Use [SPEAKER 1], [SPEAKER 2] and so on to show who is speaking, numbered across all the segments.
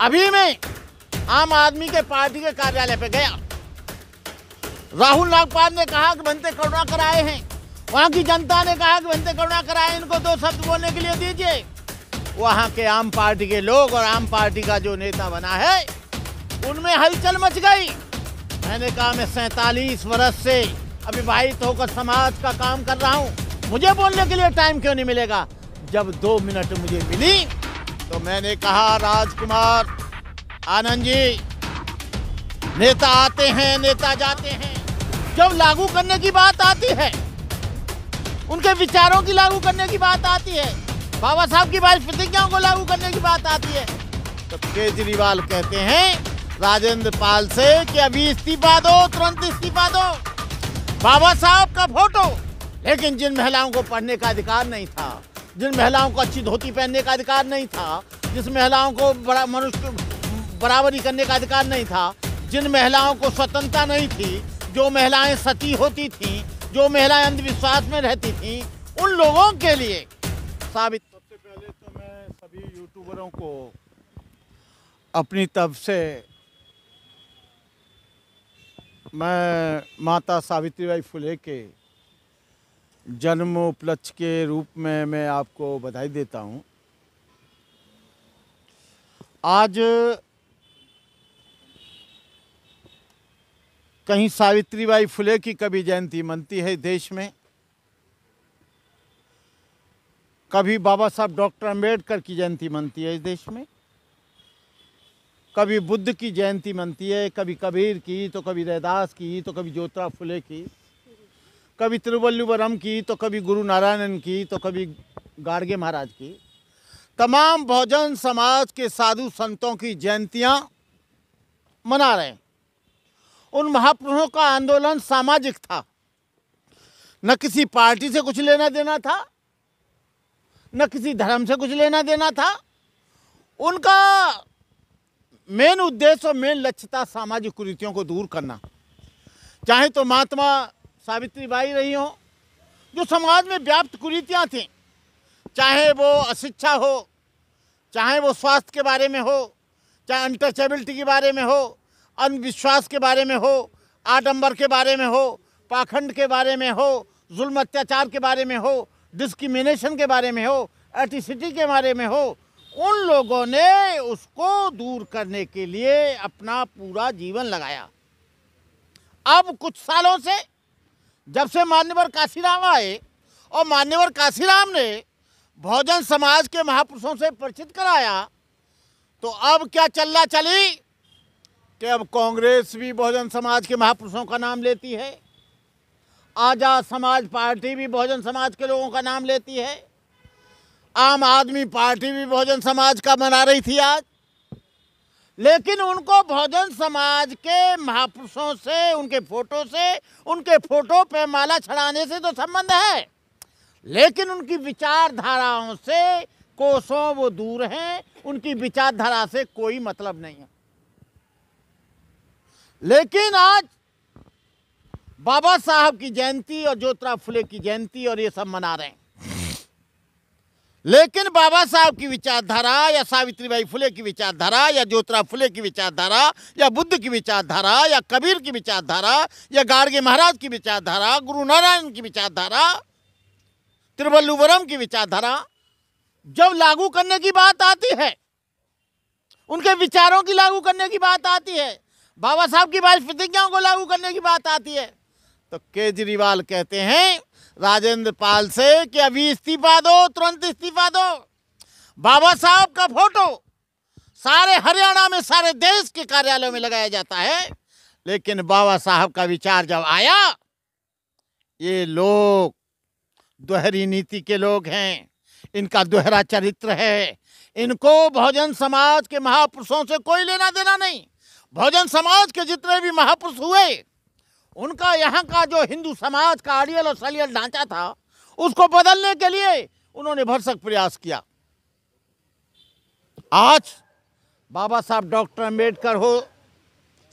[SPEAKER 1] अभी मैं आम आदमी के पार्टी के कार्यालय पे गया। राहुल नागपाल ने कहा कि बनते करुणाकर आए हैं, वहां की जनता ने कहा कि बनते करुणाकर आए, इनको 2 शब्द बोलने के लिए दीजिए। वहां के आम पार्टी के लोग और आम पार्टी का जो नेता बना है उनमें हलचल मच गई। मैंने कहा मैं 47 वर्ष से अविवाहित होकर समाज का काम कर रहा हूं, मुझे बोलने के लिए टाइम क्यों नहीं मिलेगा। जब 2 मिनट मुझे मिली तो मैंने कहा, राजकुमार आनंद जी, नेता आते हैं नेता जाते हैं, जब लागू करने की बात आती है, उनके विचारों की लागू करने की बात आती है, बाबा साहब की 22 प्रतिज्ञाओं को लागू करने की बात आती है, तो केजरीवाल कहते हैं राजेंद्र पाल से कि अभी इस्तीफा दो, तुरंत इस्तीफा दो। बाबा साहब का फोटो, लेकिन जिन महिलाओं को पढ़ने का अधिकार नहीं था, जिन महिलाओं को अच्छी धोती पहनने का अधिकार नहीं था, जिस महिलाओं को मनुष्य बराबरी करने का अधिकार नहीं था, जिन महिलाओं को स्वतंत्रता नहीं थी, जो महिलाएं सती होती थीं, जो महिलाएं अंधविश्वास में रहती थीं, उन लोगों के लिए साबित। सबसे पहले तो मैं सभी यूट्यूबरों को अपनी तरफ से मैं माता सावित्रीबाई फुले के जन्म उपलक्ष्य के रूप में मैं आपको बधाई देता हूं। आज कहीं सावित्रीबाई फुले की कभी जयंती मनती है देश में, कभी बाबा साहब डॉक्टर अंबेडकर की जयंती मनती है इस देश में, कभी बुद्ध की जयंती मनती है, कभी कबीर की, तो कभी रैदास की, तो कभी ज्योतिराव फुले की, कभी तिरुवल्लुवरम की, तो कभी गुरु नारायणन की, तो कभी गाडगे महाराज की। तमाम बहुजन समाज के साधु संतों की जयंतियां मना रहे हैं। उन महापुरुषों का आंदोलन सामाजिक था, न किसी पार्टी से कुछ लेना देना था, न किसी धर्म से कुछ लेना देना था। उनका मेन उद्देश्य और मेन लक्ष्य था सामाजिक कुरीतियों को दूर करना। चाहे तो महात्मा सावित्रीबाई रही हो, जो समाज में व्याप्त कुरीतियां थीं, चाहे वो अशिक्षा हो, चाहे वो स्वास्थ्य के बारे में हो, चाहे अनटचेबिलिटी के बारे में हो, अंधविश्वास के बारे में हो, आडंबर के बारे में हो, पाखंड के बारे में हो, जुल्म अत्याचार के बारे में हो, डिस्क्रिमिनेशन के बारे में हो, एथिसिटी के बारे में हो, उन लोगों ने उसको दूर करने के लिए अपना पूरा जीवन लगाया। अब कुछ सालों से, जब से मान्यवर काशीराम आए और मान्यवर काशीराम ने बहुजन समाज के महापुरुषों से परिचित कराया, तो अब क्या चलना चली कि अब कांग्रेस भी बहुजन समाज के महापुरुषों का नाम लेती है, आजाद समाज पार्टी भी बहुजन समाज के लोगों का नाम लेती है, आम आदमी पार्टी भी बहुजन समाज का मना रही थी आज। लेकिन उनको बहुजन समाज के महापुरुषों से, उनके फोटो पे माला चढ़ाने से तो संबंध है, लेकिन उनकी विचारधाराओं से कोसों वो दूर हैं, उनकी विचारधारा से कोई मतलब नहीं है। लेकिन आज बाबा साहब की जयंती और ज्योतिराव फुले की जयंती और ये सब मना रहे हैं, लेकिन बाबा साहब की विचारधारा या सावित्रीबाई फुले की विचारधारा या ज्योतिराव फुले की विचारधारा या बुद्ध की विचारधारा या कबीर की विचारधारा या गाडगे महाराज की विचारधारा, गुरु नारायण की विचारधारा, तिरुवल्लुवरम की विचारधारा जब लागू करने की बात आती है, उनके विचारों की लागू करने की बात आती है, बाबा साहब की 22 प्रतिज्ञाओं को लागू करने की बात आती है, तो केजरीवाल कहते हैं राजेंद्र पाल से कि अभी इस्तीफा दो, तुरंत इस्तीफा दो। बाबा साहब का फोटो सारे हरियाणा में, सारे देश के कार्यालयों में लगाया जाता है, लेकिन बाबा साहब का विचार जब आया, ये लोग दोहरी नीति के लोग हैं, इनका दोहरा चरित्र है, इनको बहुजन समाज के महापुरुषों से कोई लेना देना नहीं। बहुजन समाज के जितने भी महापुरुष हुए, उनका यहाँ का जो हिंदू समाज का आइडियल और सलियल ढांचा था, उसको बदलने के लिए उन्होंने भरसक प्रयास किया। आज बाबा साहब डॉक्टर अंबेडकर हो,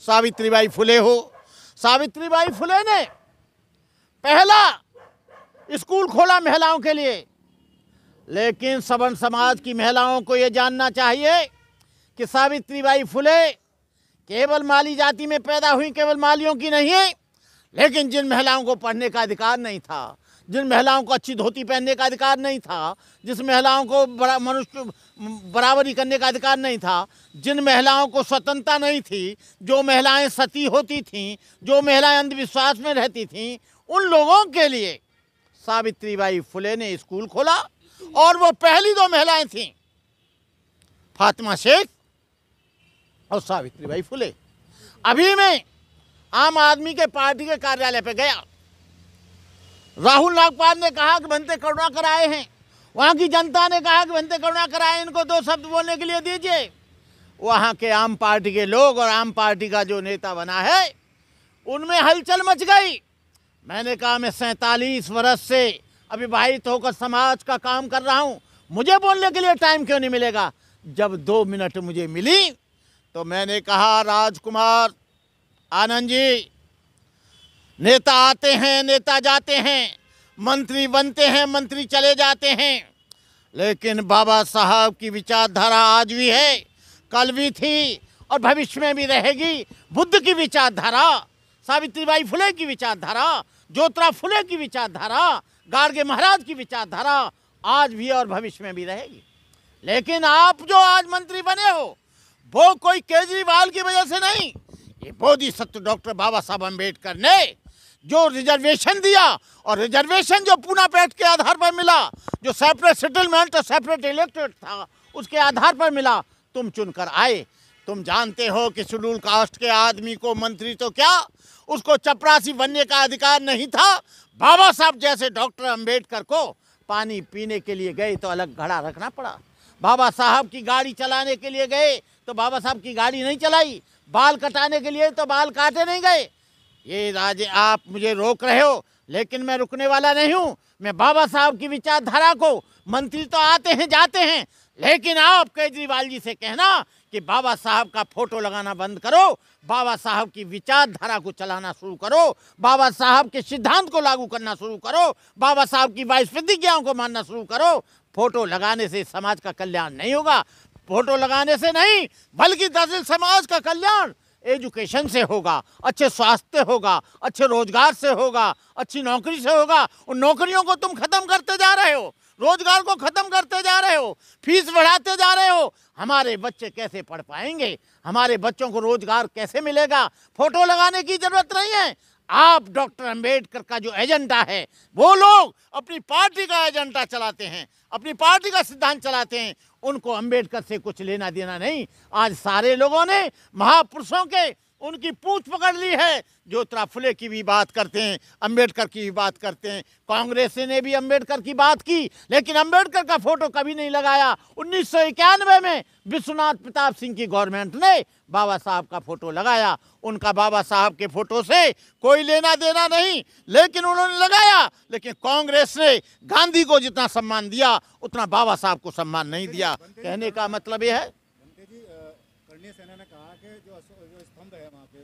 [SPEAKER 1] सावित्रीबाई फुले हो, सावित्रीबाई फुले ने पहला स्कूल खोला महिलाओं के लिए, लेकिन सवर्ण समाज की महिलाओं को ये जानना चाहिए कि सावित्रीबाई फुले केवल माली जाति में पैदा हुई, केवल मालियों की नहीं है, लेकिन जिन महिलाओं को पढ़ने का अधिकार नहीं था, जिन महिलाओं को अच्छी धोती पहनने का अधिकार नहीं था, जिस महिलाओं को मनुष्य बराबरी करने का अधिकार नहीं था, जिन महिलाओं को स्वतंत्रता नहीं थी, जो महिलाएं सती होती थीं, जो महिलाएं अंधविश्वास में रहती थीं, उन लोगों के लिए सावित्रीबाई फुले ने स्कूल खोला। और वो पहली दो महिलाएं थीं, फातिमा शेख और सावित्रीबाई फुले। अभी मैं आम आदमी के पार्टी के कार्यालय पे गया, राहुल नागपाल ने कहा कि बनते करुणाकर आए हैं, वहाँ की जनता ने कहा कि बनते करुणाकर आए, इनको दो शब्द बोलने के लिए दीजिए। वहाँ के आम पार्टी के लोग और आम पार्टी का जो नेता बना है, उनमें हलचल मच गई। मैंने कहा मैं 47 वर्ष से अविवाहित होकर समाज का काम कर रहा हूँ, मुझे बोलने के लिए टाइम क्यों नहीं मिलेगा। जब 2 मिनट मुझे मिली तो मैंने कहा, राजकुमार आनंद जी, नेता आते हैं, नेता जाते हैं, मंत्री बनते हैं, मंत्री चले जाते हैं, लेकिन बाबा साहब की विचारधारा आज भी है, कल भी थी और भविष्य में भी रहेगी। बुद्ध की विचारधारा, सावित्रीबाई फुले की विचारधारा, ज्योतिराव फुले की विचारधारा, गाडगे महाराज की विचारधारा आज भी और भविष्य में भी रहेगी। लेकिन आप जो आज मंत्री बने हो, वो कोई केजरीवाल की वजह से नहीं, ये बोधिसत्व डॉक्टर बाबा साहब अम्बेडकर ने जो रिजर्वेशन दिया, और रिजर्वेशन जो पूना पैक्ट के आधार पर मिला, जो सेपरेट सेटलमेंट और सेपरेट इलेक्टेड था, उसके आधार पर मिला, तुम चुनकर आए। तुम जानते हो कि शेड्यूल कास्ट के आदमी को मंत्री तो क्या, उसको चपरासी बनने का अधिकार नहीं था। बाबा साहब जैसे डॉक्टर अम्बेडकर को पानी पीने के लिए गए तो अलग घड़ा रखना पड़ा, बाबा साहब की गाड़ी चलाने के लिए गए तो बाबा साहब की गाड़ी नहीं चलाई, बाल कटाने के लिए तो बाल काटे नहीं गए। ये राजे आप मुझे रोक रहे हो, लेकिन मैं रुकने वाला नहीं हूँ। मैं बाबा साहब की विचारधारा को, मंत्री तो आते हैं जाते हैं, लेकिन आप केजरीवाल जी से कहना कि बाबा साहब का फोटो लगाना बंद करो, बाबा साहब की विचारधारा को चलाना शुरू करो, बाबा साहब के सिद्धांत को लागू करना शुरू करो, बाबा साहब की 22 प्रतिज्ञाओं को मानना शुरू करो। फोटो लगाने से समाज का कल्याण नहीं होगा, फोटो लगाने से नहीं, बल्कि दरअसल समाज का कल्याण एजुकेशन से होगा, अच्छे स्वास्थ्य होगा, अच्छे रोजगार से होगा, अच्छी नौकरी से होगा। उन नौकरियों को तुम खत्म करते जा रहे हो, रोजगार को खत्म करते जा रहे हो, फीस बढ़ाते जा रहे हो। हमारे बच्चे कैसे पढ़ पाएंगे, हमारे बच्चों को रोजगार कैसे मिलेगा। फोटो लगाने की जरूरत नहीं है। आप डॉक्टर अंबेडकर का जो एजेंडा है, वो लोग अपनी पार्टी का एजेंडा चलाते हैं, अपनी पार्टी का सिद्धांत चलाते हैं, उनको अंबेडकर से कुछ लेना देना नहीं। आज सारे लोगों ने महापुरुषों के उनकी पूंछ पकड़ ली है। ज्योतिराव फुले की भी बात करते हैं, अंबेडकर की भी बात करते हैं, कांग्रेस ने भी अंबेडकर की बात की, लेकिन अंबेडकर का फोटो कभी नहीं लगाया। 1991 में विश्वनाथ प्रताप सिंह की गवर्नमेंट ने बाबा साहब का फोटो लगाया। उनका बाबा साहब के फोटो से कोई लेना देना नहीं, लेकिन उन्होंने लगाया। लेकिन कांग्रेस ने गांधी को जितना सम्मान दिया, उतना बाबा साहब को सम्मान नहीं दिया। कहने का मतलब यह है,
[SPEAKER 2] सेना ने कहा कि जो स्तंभ है वहाँ पे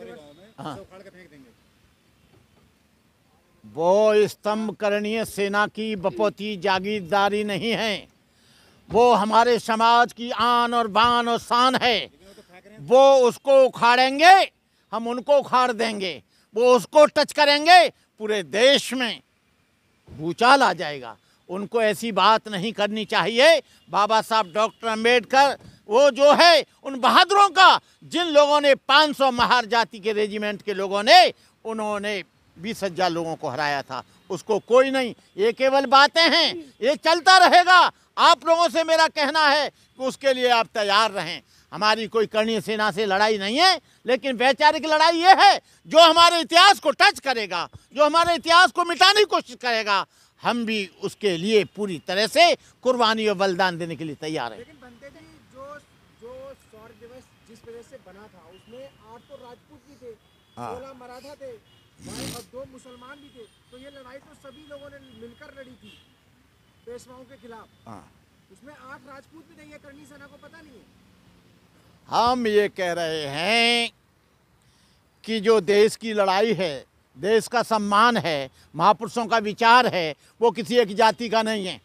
[SPEAKER 2] गाँव में,
[SPEAKER 1] हाँ,
[SPEAKER 2] उखाड़ के फेंक देंगे।
[SPEAKER 1] वो स्तंभ करणीय सेना की बपौती जागीरदारी नहीं है, वो हमारे समाज की आन और बान और शान है। वो उसको उखाड़ेंगे, हम उनको उखाड़ देंगे। वो उसको टच करेंगे, पूरे देश में भूचाल आ जाएगा। उनको ऐसी बात नहीं करनी चाहिए। बाबा साहब डॉक्टर अंबेडकर वो जो है उन बहादुरों का, जिन लोगों ने 500 महार जाति के रेजिमेंट के लोगों ने, उन्होंने 20,000 लोगों को हराया था। उसको कोई नहीं, ये केवल बातें हैं, ये चलता रहेगा। आप लोगों से मेरा कहना है कि उसके लिए आप तैयार रहें। हमारी कोई करणीय सेना से लड़ाई नहीं है, लेकिन वैचारिक लड़ाई ये है जो हमारे इतिहास को टच करेगा, जो हमारे इतिहास को मिटाने की कोशिश करेगा। हम भी उसके लिए पूरी तरह से कुर्बानी और बलिदान देने के लिए तैयार हैं।
[SPEAKER 2] लेकिन बनते जी जो शौर्य दिवस जिस वजह से बना था, उसमें 8 तो राजपूत भी थे, 16 मराठा थे और 2 मुसलमान भी थे। तो ये लड़ाई तो सभी लोगों ने मिलकर लड़ी थी पेशवाओं के खिलाफ। उसमें 8 राजपूत भी नहीं है, करणी सेना को पता नहीं है।
[SPEAKER 1] हम ये कह रहे हैं कि जो देश की लड़ाई है, देश का सम्मान है, महापुरुषों का विचार है, वो किसी एक जाति का नहीं है,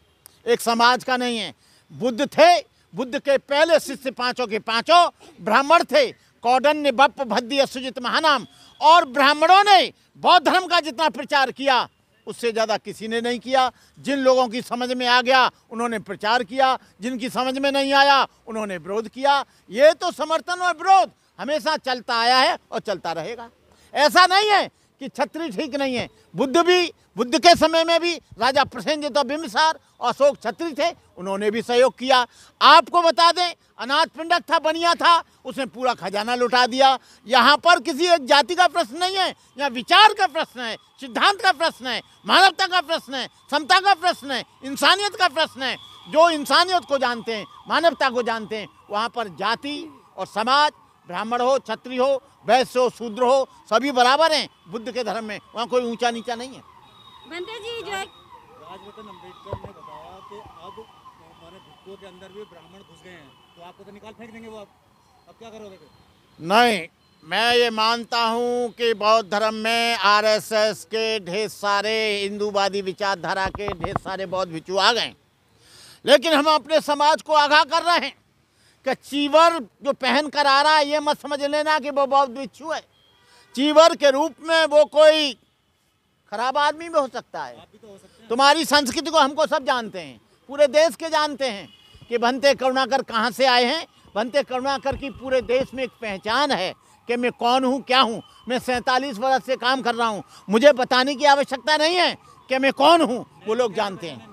[SPEAKER 1] एक समाज का नहीं है। बुद्ध थे, बुद्ध के पहले शिष्य पांचों के पांचों ब्राह्मण थे। कौंडिन्य, बप्प, भद्दी, सुजित, महानाम। और ब्राह्मणों ने बौद्ध धर्म का जितना प्रचार किया उससे ज़्यादा किसी ने नहीं किया। जिन लोगों की समझ में आ गया उन्होंने प्रचार किया, जिनकी समझ में नहीं आया उन्होंने विरोध किया। ये तो समर्थन और विरोध हमेशा चलता आया है और चलता रहेगा। ऐसा नहीं है कि क्षत्रिय ठीक नहीं है। बुद्ध के समय में भी राजा प्रसेनजित और बिंबिसार और अशोक क्षत्रिय थे, उन्होंने भी सहयोग किया। आपको बता दें, अनाथ पिंडक था, बनिया था, उसने पूरा खजाना लुटा दिया। यहाँ पर किसी एक जाति का प्रश्न नहीं है, यहाँ विचार का प्रश्न है, सिद्धांत का प्रश्न है, मानवता का प्रश्न है, समता का प्रश्न है, इंसानियत का प्रश्न है। जो इंसानियत को जानते हैं, मानवता को जानते हैं, वहाँ पर जाति और समाज, ब्राह्मण हो, क्षत्रिय हो, वैश्य हो, शूद्र हो, सभी बराबर हैं बुद्ध के धर्म में। वहाँ कोई ऊंचा नीचा नहीं है।
[SPEAKER 3] बंटे जी, जो
[SPEAKER 4] राजरत्न अम्बेडकर ने बताया कि अब हमारे भिक्षुओं के अंदर भी ब्राह्मण घुस गए हैं, तो आपको तो निकाल फेंक देंगे वो। अब क्या करोगे फिर?
[SPEAKER 1] नहीं, मैं ये मानता हूँ कि बौद्ध धर्म में आरएसएस के ढेर सारे, हिंदूवादी विचारधारा के ढेर सारे बौद्ध भिक्षु आ गए, लेकिन हम अपने समाज को आगाह कर रहे हैं कि चीवर जो पहन कर आ रहा है ये मत समझ लेना कि वो बौद्ध भिक्षु है। चीवर के रूप में वो कोई खराब आदमी भी हो सकता है। तुम्हारी संस्कृति को हमको सब जानते हैं, पूरे देश के जानते हैं कि भंते करुणाकर कहाँ से आए हैं। भंते करुणाकर की पूरे देश में एक पहचान है कि मैं कौन हूँ, क्या हूँ। मैं 47 वर्ष से काम कर रहा हूँ, मुझे बताने की आवश्यकता नहीं है कि मैं कौन हूँ, वो लोग जानते हैं।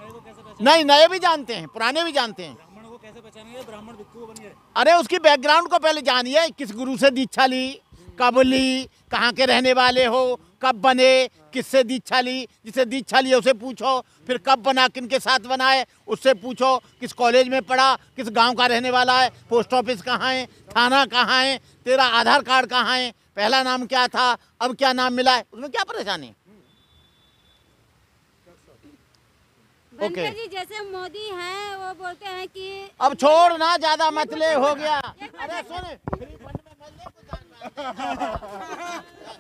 [SPEAKER 1] नहीं, नए भी जानते हैं, पुराने भी जानते हैं।
[SPEAKER 4] ब्राह्मणों को कैसे पहचानेंगे? ब्राह्मण भिक्षु बन गए।
[SPEAKER 1] अरे उसकी बैकग्राउंड को पहले जानिए, किस गुरु से दीक्षा ली, कब ली, कहाँ के रहने वाले हो, कब बने, किससे दीक्षा ली, जिसे दीक्षा ली उसे पूछो, फिर कब बना, किन के साथ बनाए उससे पूछो, किस कॉलेज में पढ़ा, किस गांव का रहने वाला है, पोस्ट ऑफिस कहाँ है, थाना कहाँ है, तेरा आधार कार्ड कहाँ है, पहला नाम क्या था, अब क्या नाम मिला है, उसमें क्या परेशानी?
[SPEAKER 3] बंटे जी, जैसे मोदी हैं वो बोलते हैं कि
[SPEAKER 1] अब छोड़ ना, ज्यादा मतले हो गया। अरे सुन, फ्री फंड में मत ले, कुछ जानना है।